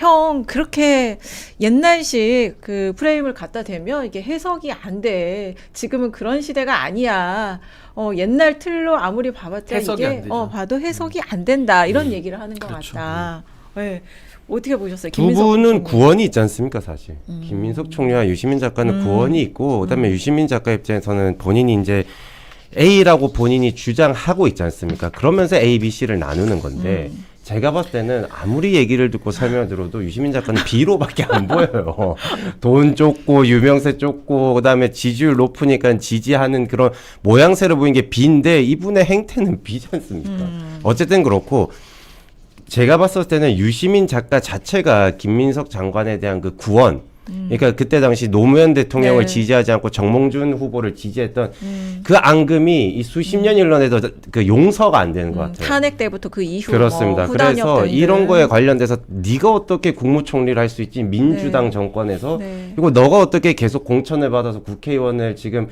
형 그렇게 옛날식 그 프레임을 갖다 대면 이게 해석이 안 돼. 지금은 그런 시대가 아니야. 옛날 틀로 아무리 봐봤자 해석이 이게 안 되죠. 봐도 해석이 안 된다. 이런 얘기를 하는 것 그렇죠. 같다. 네. 어떻게 보셨어요? 두 김민석 분은 총리. 구원이 있지 않습니까, 사실. 김민석 총리와 유시민 작가는 구원이 있고, 그다음에 유시민 작가 입장에서는 본인이 이제 A라고 본인이 주장하고 있지 않습니까? 그러면서 A, B, C를 나누는 건데, 제가 봤을 때는 아무리 얘기를 듣고 설명을 들어도 유시민 작가는 B로밖에 안 보여요. 돈 쫓고, 유명세 쫓고, 그다음에 지지율 높으니까 지지하는 그런 모양새를 보이는 게 B인데, 이분의 행태는 B지 않습니까? 어쨌든 그렇고, 제가 봤을 때는 유시민 작가 자체가 김민석 장관에 대한 그 구원, 그러니까 그때 당시 노무현 대통령을 네. 지지하지 않고 정몽준 후보를 지지했던 그 앙금이 이 수십 년 일러내도 그 용서가 안 되는 것 같아요. 탄핵 때부터 그 이후 그렇습니다. 후단협 그래서 등등. 이런 거에 관련돼서 네가 어떻게 국무총리를 할 수 있지? 민주당 네. 정권에서 네. 그리고 너가 어떻게 계속 공천을 받아서 국회의원을 지금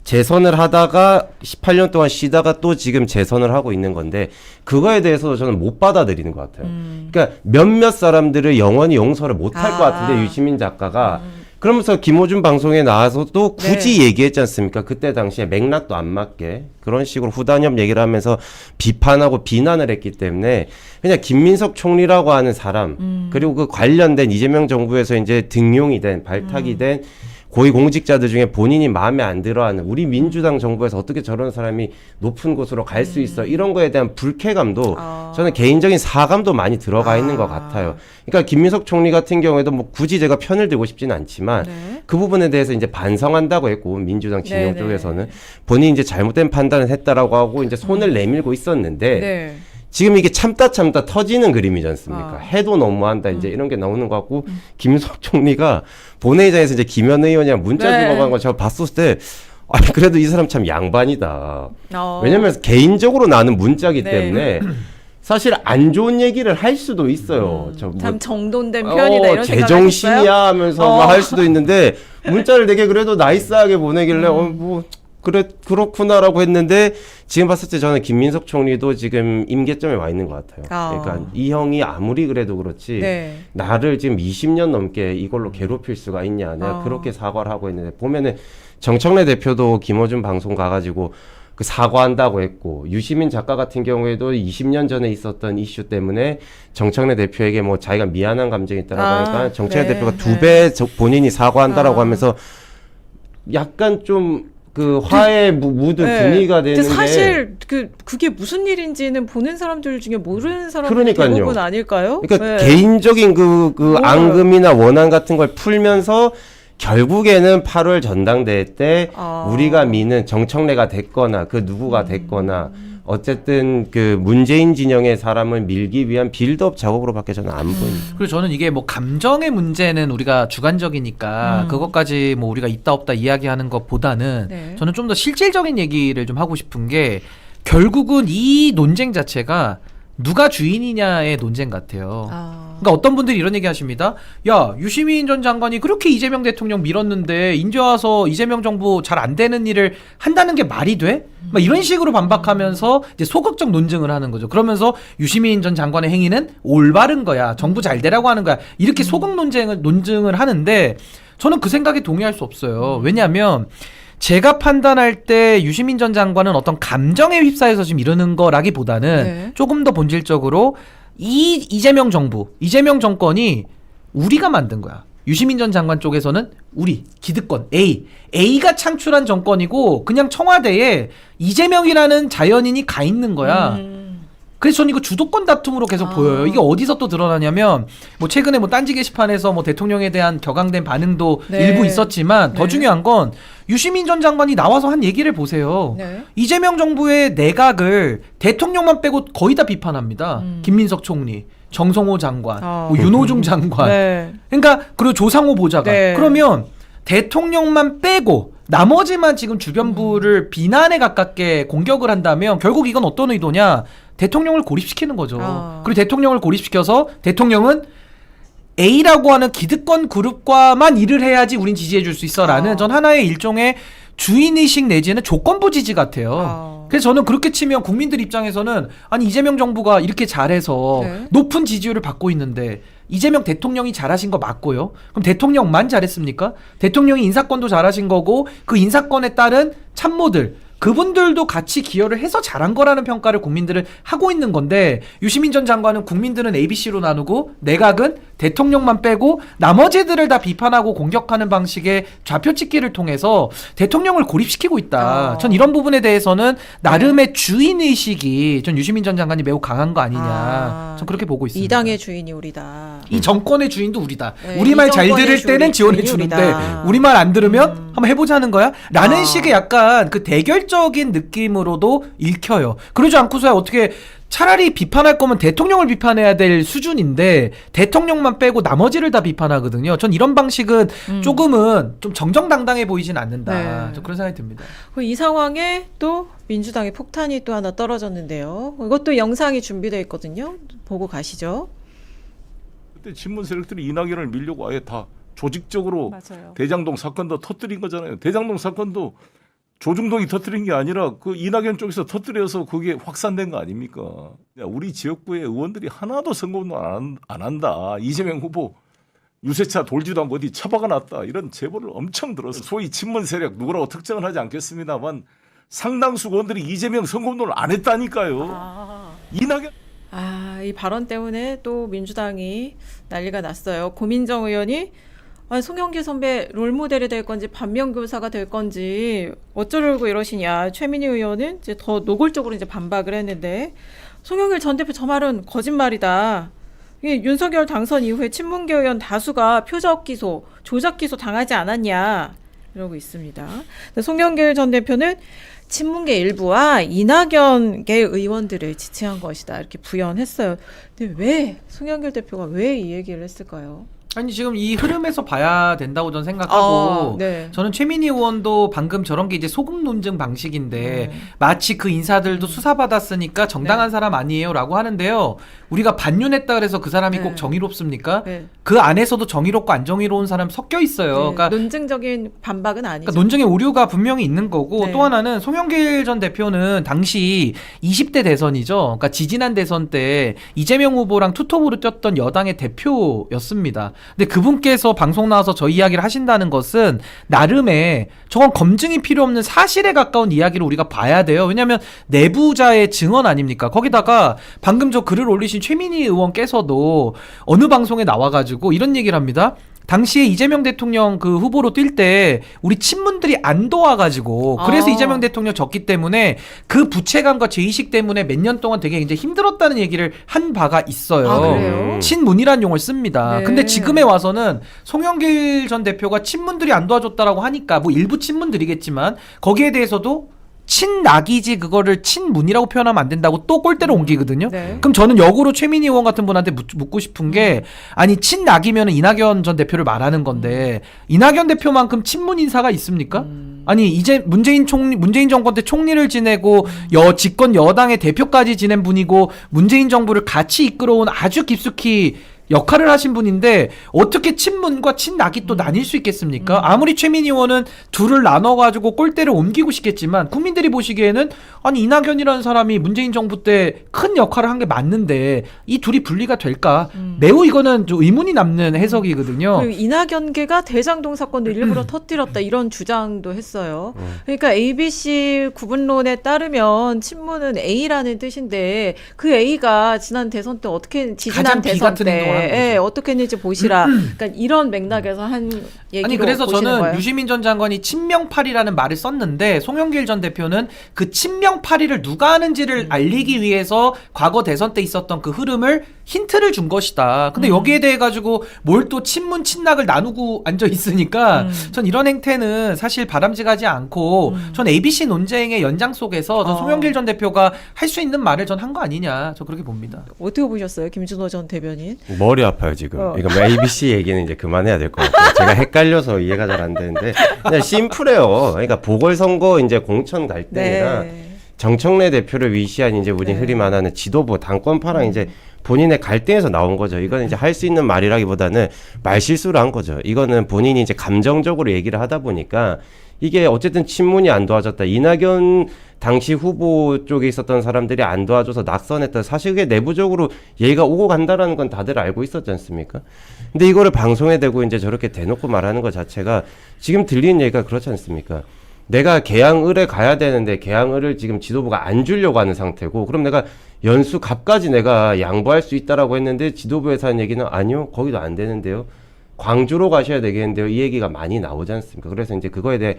재선을 하다가 18년 동안 쉬다가 또 지금 재선을 하고 있는 건데 그거에 대해서 저는 못 받아들이는 것 같아요. 그러니까 몇몇 사람들을 영원히 용서를 못 할 것 같은데 유시민 작가가 그러면서 김호준 방송에 나와서도 굳이 얘기했지 않습니까? 그때 당시에 맥락도 안 맞게 그런 식으로 후단협 얘기를 하면서 비판하고 비난을 했기 때문에 그냥 김민석 총리라고 하는 사람 그리고 그 관련된 이재명 정부에서 이제 등용이 된 발탁이 된 고위공직자들 중에 본인이 마음에 안 들어하는 우리 민주당 정부에서 어떻게 저런 사람이 높은 곳으로 갈 수 있어 이런 거에 대한 불쾌감도 저는 개인적인 사감도 많이 들어가 있는 것 같아요. 그러니까 김민석 총리 같은 경우에도 뭐 굳이 제가 편을 들고 싶지는 않지만 네. 그 부분에 대해서 이제 반성한다고 했고 민주당 진영 네네. 쪽에서는 본인이 이제 잘못된 판단을 했다라고 하고 이제 손을 내밀고 있었는데 네. 지금 이게 참다 터지는 그림이지 않습니까? 해도 너무한다 이제 이런 게 나오는 것 같고 김민석 총리가 본회의장에서 이제 김현 의원이랑 문자 네. 주고받은 거 제가 봤을 때 아니 그래도 이 사람 참 양반이다. 어. 왜냐면 개인적으로 나는 문자기 네. 때문에 사실 안 좋은 얘기를 할 수도 있어요. 저 뭐, 참 정돈된 편이다 이런 제정신이야 생각하셨어요? 하면서 뭐 할 수도 있는데 문자를 되게 그래도 나이스하게 보내길래 뭐 그래 그렇구나라고 했는데 지금 봤을 때 저는 김민석 총리도 지금 임계점에 와 있는 것 같아요. 그러니까 이 형이 아무리 그래도 그렇지 네. 나를 지금 20년 넘게 이걸로 괴롭힐 수가 있냐. 내가 그렇게 사과를 하고 있는데 보면은 정청래 대표도 김어준 방송 가가지고 그 사과한다고 했고 유시민 작가 같은 경우에도 20년 전에 있었던 이슈 때문에 정청래 대표에게 뭐 자기가 미안한 감정이 있다라고 하니까 정청래 네, 대표가 네. 2배 본인이 사과한다라고 하면서 약간 좀 그 화해 무드 분위기가 근데 되는데 사실 그게 무슨 일인지는 보는 사람들 중에 모르는 사람들이 그러니까요. 대부분 아닐까요? 그러니까 네. 개인적인 그 몰라요. 앙금이나 원한 같은 걸 풀면서 결국에는 8월 전당대회 때 우리가 미는 정청래가 됐거나 그 누구가 됐거나 어쨌든 그 문재인 진영의 사람을 밀기 위한 빌드업 작업으로밖에 저는 안 보입니다. 그리고 저는 이게 뭐 감정의 문제는 우리가 주관적이니까 그것까지 뭐 우리가 있다 없다 이야기하는 것보다는 네. 저는 좀 더 실질적인 얘기를 좀 하고 싶은 게 결국은 이 논쟁 자체가 누가 주인이냐의 논쟁 같아요. 그러니까 어떤 분들이 이런 얘기 하십니다. 야, 유시민 전 장관이 그렇게 이재명 대통령 밀었는데 인제 와서 이재명 정부 잘 안 되는 일을 한다는 게 말이 돼? 막 이런 식으로 반박하면서 이제 소극적 논증을 하는 거죠. 그러면서 유시민 전 장관의 행위는 올바른 거야. 정부 잘 되라고 하는 거야. 이렇게 소극 논증을 하는데 저는 그 생각에 동의할 수 없어요. 왜냐하면 제가 판단할 때 유시민 전 장관은 어떤 감정에 휩싸여서 지금 이러는 거라기보다는 네. 조금 더 본질적으로 이재명 정부, 이재명 정권이 우리가 만든 거야. 유시민 전 장관 쪽에서는 우리 기득권 A가 창출한 정권이고 그냥 청와대에 이재명이라는 자연인이 가 있는 거야. 그래서 저는 이거 주도권 다툼으로 계속 보여요. 이게 어디서 또 드러나냐면 뭐 최근에 뭐 딴지 게시판에서 뭐 대통령에 대한 격앙된 반응도 네. 일부 있었지만 더 네. 중요한 건 유시민 전 장관이 나와서 한 얘기를 보세요. 네. 이재명 정부의 내각을 대통령만 빼고 거의 다 비판합니다. 김민석 총리, 정성호 장관, 뭐 윤호중 장관. 네. 그러니까 그리고 조상호 보좌관. 네. 그러면 대통령만 빼고 나머지만 지금 주변부를 비난에 가깝게 공격을 한다면 결국 이건 어떤 의도냐? 대통령을 고립시키는 거죠. 그리고 대통령을 고립시켜서 대통령은 A라고 하는 기득권 그룹과만 일을 해야지 우린 지지해 줄 수 있어라는 전 하나의 일종의 주인의식 내지는 조건부 지지 같아요. 그래서 저는 그렇게 치면 국민들 입장에서는 아니 이재명 정부가 이렇게 잘해서 네. 높은 지지율을 받고 있는데 이재명 대통령이 잘하신 거 맞고요. 그럼 대통령만 잘했습니까? 대통령이 인사권도 잘하신 거고 그 인사권에 따른 참모들 그분들도 같이 기여를 해서 잘한 거라는 평가를 국민들은 하고 있는 건데 유시민 전 장관은 국민들은 ABC로 나누고 내각은 대통령만 빼고 나머지들을 다 비판하고 공격하는 방식의 좌표찍기를 통해서 대통령을 고립시키고 있다. 전 이런 부분에 대해서는 나름의 주인의식이 전 유시민 전 장관이 매우 강한 거 아니냐. 전 그렇게 보고 있습니다. 이 당의 주인이 우리다. 이 정권의 주인도 우리다. 네, 우리 말 잘 이 들을 정권의 때는 지원해 주인이 주는데 우리다. 우리 말 안 들으면 한번 해보자는 거야? 라는 식의 약간 그 대결적인 느낌으로도 읽혀요. 그러지 않고서야 어떻게 차라리 비판할 거면 대통령을 비판해야 될 수준인데 대통령만 빼고 나머지를 다 비판하거든요. 전 이런 방식은 조금은 좀 정정당당해 보이진 않는다. 네. 좀 그런 생각이 듭니다. 이 상황에 또 민주당의 폭탄이 또 하나 떨어졌는데요. 이것도 영상이 준비되어 있거든요. 보고 가시죠. 그때 친문 세력들이 이낙연을 밀려고 아예 다 조직적으로 맞아요. 대장동 사건도 터뜨린 거잖아요. 대장동 사건도 조중동이 터뜨린 게 아니라 그 이낙연 쪽에서 터뜨려서 그게 확산된 거 아닙니까? 야, 우리 지역구의 의원들이 하나도 선거운동 안 한다. 이재명 후보 유세차 돌지도 않고 어디 처박아 놨다. 이런 제보를 엄청 들어서 소위 친문 세력 누구라고 특정은 하지 않겠습니다만 상당수 의원들이 이재명 선거운동을 안 했다니까요. 이낙연 이 발언 때문에 또 민주당이 난리가 났어요. 고민정 의원이 송영길 선배 롤모델이 될 건지 반면교사가 될 건지 어쩌려고 이러시냐. 최민희 의원은 이제 더 노골적으로 이제 반박을 했는데 송영길 전 대표 저 말은 거짓말이다. 이게 윤석열 당선 이후에 친문계 의원 다수가 표적 기소, 조작 기소 당하지 않았냐 이러고 있습니다. 근데 송영길 전 대표는 친문계 일부와 이낙연계 의원들을 지지한 것이다 이렇게 부연했어요. 근데 왜 송영길 대표가 왜 이 얘기를 했을까요? 아니 지금 이 흐름에서 봐야 된다고 저는 생각하고 네. 저는 최민희 의원도 방금 저런 게 이제 소금 논증 방식인데 마치 그 인사들도 수사받았으니까 정당한 사람 아니에요라고 하는데요. 우리가 반윤했다 그래서 그 사람이 네. 꼭 정의롭습니까? 네. 그 안에서도 정의롭고 안 정의로운 사람 섞여 있어요. 네, 그러니까 논증적인 반박은 아니죠. 그러니까 논증의 오류가 분명히 있는 거고 네. 또 하나는 송영길 전 대표는 당시 20대 대선이죠. 그러니까 지지난 대선 때 이재명 후보랑 투톱으로 뛰었던 여당의 대표였습니다. 근데 그분께서 방송 나와서 저 이야기를 하신다는 것은 나름의 저건 검증이 필요 없는 사실에 가까운 이야기를 우리가 봐야 돼요. 왜냐하면 내부자의 증언 아닙니까? 거기다가 방금 저 글을 올리신 최민희 의원께서도 어느 방송에 나와가지고 이런 얘기를 합니다. 당시에 이재명 대통령 그 후보로 뛸 때 우리 친문들이 안 도와가지고 그래서 이재명 대통령 졌기 때문에 그 부채감과 죄의식 때문에 몇 년 동안 되게 이제 힘들었다는 얘기를 한 바가 있어요. 그래요? 친문이란 용어를 씁니다. 네. 근데 지금에 와서는 송영길 전 대표가 친문들이 안 도와줬다라고 하니까 뭐 일부 친문들이겠지만 거기에 대해서도 친낙이지 그거를 친문이라고 표현하면 안 된다고 또 꼴대로 옮기거든요. 네. 그럼 저는 역으로 최민희 의원 같은 분한테 묻고 싶은 게 아니 친낙이면 이낙연 전 대표를 말하는 건데 이낙연 대표만큼 친문 인사가 있습니까? 아니 이제 문재인 정권 때 총리를 지내고 집권 여당의 대표까지 지낸 분이고 문재인 정부를 같이 이끌어온 아주 깊숙이 역할을 하신 분인데 어떻게 친문과 친낙이 또 나뉠 수 있겠습니까? 아무리 최민희 의원은 둘을 나눠가지고 꼴대를 옮기고 싶겠지만 국민들이 보시기에는 아니 이낙연이라는 사람이 문재인 정부 때 큰 역할을 한 게 맞는데 이 둘이 분리가 될까? 매우 이거는 좀 의문이 남는 해석이거든요. 그리고 이낙연계가 대장동 사건도 일부러 터뜨렸다 이런 주장도 했어요. 그러니까 ABC 구분론에 따르면 친문은 A라는 뜻인데 그 A가 지난 대선 때 어떻게 지지난 가장 비 대선 같은 행동을 하는 때 거죠. 어떻게 했는지 보시라. 그러니까 이런 맥락에서 한 얘기로 아니 그래서 보시는 저는 거예요. 유시민 전 장관이 친명파리라는 말을 썼는데 송영길 전 대표는 그 친명파리를 누가 하는지를 알리기 위해서 과거 대선 때 있었던 그 흐름을 힌트를 준 것이다. 근데 여기에 대해 가지고 뭘 또 친문 친낙을 나누고 앉아 있으니까 전 이런 행태는 사실 바람직하지 않고 전 ABC 논쟁의 연장 속에서 전 송영길 전 대표가 할 수 있는 말을 전 한 거 아니냐. 저 그렇게 봅니다. 어떻게 보셨어요, 김준호 전 대변인? 머리 아파요 지금. 그러니까 뭐 ABC 얘기는 이제 그만해야 될 것 같아요. 제가 헷갈려서 이해가 잘 안 되는데 그냥 심플해요. 그러니까 보궐선거 이제 공천 갈등이나 네. 정청래 대표를 위시한 이제 우리 흔히 말하는 지도부 당권파랑 이제 본인의 갈등에서 나온 거죠. 이거는 이제 할 수 있는 말이라기보다는 말실수를 한 거죠. 이거는 본인이 이제 감정적으로 얘기를 하다 보니까 이게 어쨌든 친문이 안 도와줬다. 이낙연 당시 후보 쪽에 있었던 사람들이 안 도와줘서 낙선했다. 사실 그게 내부적으로 얘기가 오고 간다라는 건 다들 알고 있었지 않습니까? 근데 이거를 방송에 대고 이제 저렇게 대놓고 말하는 것 자체가 지금 들리는 얘기가 그렇지 않습니까? 내가 계양을에 가야 되는데 계양을을 지금 지도부가 안 주려고 하는 상태고, 그럼 내가 연수 값까지 내가 양보할 수 있다라고 했는데 지도부에서 한 얘기는 아니요, 거기도 안 되는데요. 광주로 가셔야 되겠는데요. 이 얘기가 많이 나오지 않습니까? 그래서 이제 그거에 대해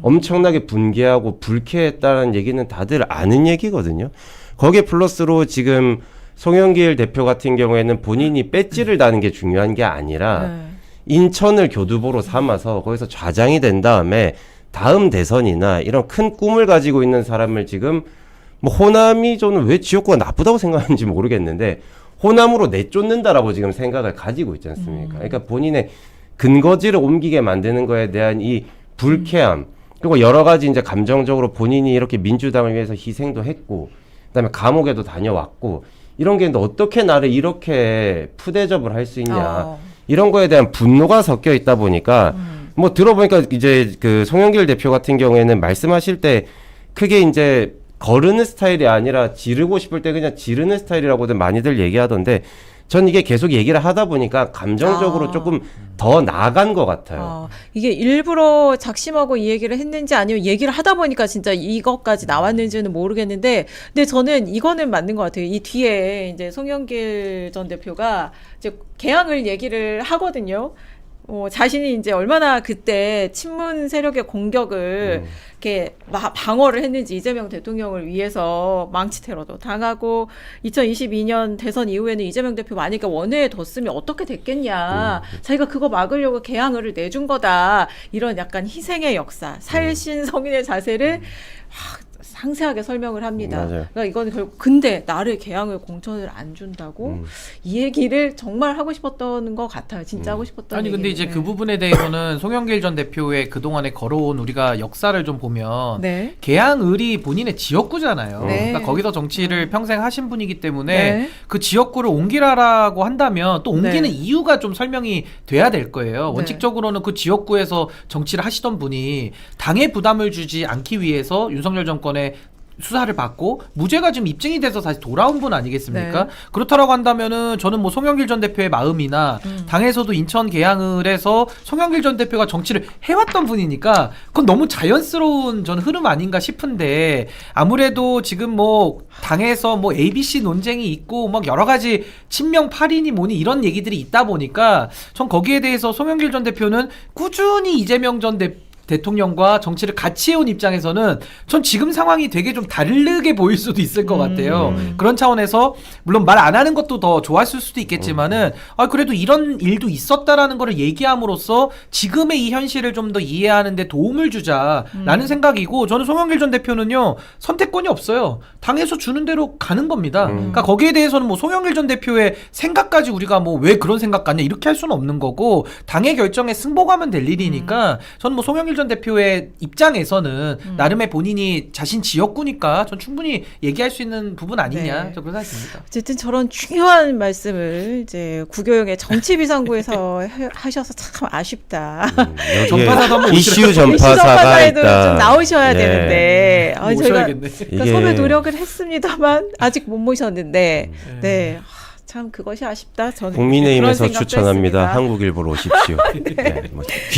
엄청나게 분개하고 불쾌했다는 얘기는 다들 아는 얘기거든요. 거기에 플러스로 지금 송영길 대표 같은 경우에는 본인이 배지를 다는 게 중요한 게 아니라 인천을 교두보로 삼아서 거기서 좌장이 된 다음에 다음 대선이나 이런 큰 꿈을 가지고 있는 사람을 지금 뭐 호남이 저는 왜 지역구가 나쁘다고 생각하는지 모르겠는데 호남으로 내쫓는다라고 지금 생각을 가지고 있지 않습니까? 그러니까 본인의 근거지를 옮기게 만드는 거에 대한 이 불쾌함, 그리고 여러 가지 이제 감정적으로 본인이 이렇게 민주당을 위해서 희생도 했고, 그다음에 감옥에도 다녀왔고, 이런 게 있는데 어떻게 나를 이렇게 푸대접을 할 수 있냐, 이런 거에 대한 분노가 섞여 있다 보니까 뭐 들어보니까 이제 그 송영길 대표 같은 경우에는 말씀하실 때 크게 이제 거르는 스타일이 아니라 지르고 싶을 때 그냥 지르는 스타일이라고들 많이들 얘기하던데, 전 이게 계속 얘기를 하다 보니까 감정적으로 조금 더 나아간 것 같아요. 이게 일부러 작심하고 이 얘기를 했는지 아니면 얘기를 하다 보니까 진짜 이것까지 나왔는지는 모르겠는데, 근데 저는 이거는 맞는 것 같아요. 이 뒤에 이제 송영길 전 대표가 이제 개항을 얘기를 하거든요. 자신이 이제 얼마나 그때 친문 세력의 공격을 이렇게 방어를 했는지, 이재명 대통령을 위해서 망치 테러도 당하고 2022년 대선 이후에는 이재명 대표 만약에 원외에 뒀으면 어떻게 됐겠냐. 자기가 그거 막으려고 개항을 내준 거다. 이런 약간 희생의 역사, 살신성인의 자세를 상세하게 설명을 합니다. 맞아요. 그러니까 이건 결국 근데 나를 개항을 공천을 안 준다고 이 얘기를 정말 하고 싶었던 것 같아요. 진짜 하고 싶었던 아니 근데 얘기를. 이제 그 부분에 대해서는 송영길 전 대표의 그동안에 걸어온 우리가 역사를 좀 보면 네. 계양을이 본인의 지역구잖아요. 네. 그러니까 거기서 정치를 평생 하신 분이기 때문에 네. 그 지역구를 옮기라라고 한다면 또 옮기는 네. 이유가 좀 설명이 돼야 될 거예요. 네. 원칙적으로는 그 지역구에서 정치를 하시던 분이 당에 부담을 주지 않기 위해서 윤석열 정권의 수사를 받고 무죄가 지금 입증이 돼서 다시 돌아온 분 아니겠습니까? 네. 그렇다라고 한다면은 저는 뭐 송영길 전 대표의 마음이나 당에서도 인천 계양을 해서 송영길 전 대표가 정치를 해왔던 분이니까 그건 너무 자연스러운 전 흐름 아닌가 싶은데, 아무래도 지금 뭐 당에서 뭐 ABC 논쟁이 있고 막 여러 가지 친명 8인이 뭐니 이런 얘기들이 있다 보니까 전 거기에 대해서 송영길 전 대표는 꾸준히 이재명 전 대통령과 정치를 같이 해온 입장에서는 전 지금 상황이 되게 좀 다르게 보일 수도 있을 것 같아요. 그런 차원에서 물론 말 안 하는 것도 더 좋았을 수도 있겠지만은 그래도 이런 일도 있었다라는 거를 얘기함으로써 지금의 이 현실을 좀 더 이해하는 데 도움을 주자라는 생각이고, 저는 송영길 전 대표는요 선택권이 없어요. 당에서 주는 대로 가는 겁니다. 그러니까 거기에 대해서는 뭐 송영길 전 대표의 생각까지 우리가 뭐 왜 그런 생각 갖냐 이렇게 할 수는 없는 거고, 당의 결정에 승복하면 될 일이니까 저는 뭐 송영길 전 대표의 입장에서는 나름의 본인이 자신 지역구니까 전 충분히 얘기할 수 있는 부분 아니냐, 네. 저 그런 생각이 듭니다. 어쨌든 저런 중요한 말씀을 이제 구교영의 정치비상구에서 하셔서 참 아쉽다. 전파사도 한번 이슈 이슈 전파사가 전파사에도 있다. 좀 나오셔야 예. 되는데 저희가 오셔야겠네. 그러니까 이게- 섭외 노력을 했습니다만 아직 못 모셨는데 네. 참 그것이 아쉽다. 저는 국민의힘에서 그런 생각도 추천합니다. 했습니다. 한국일보로 오십시오. 네, 뭐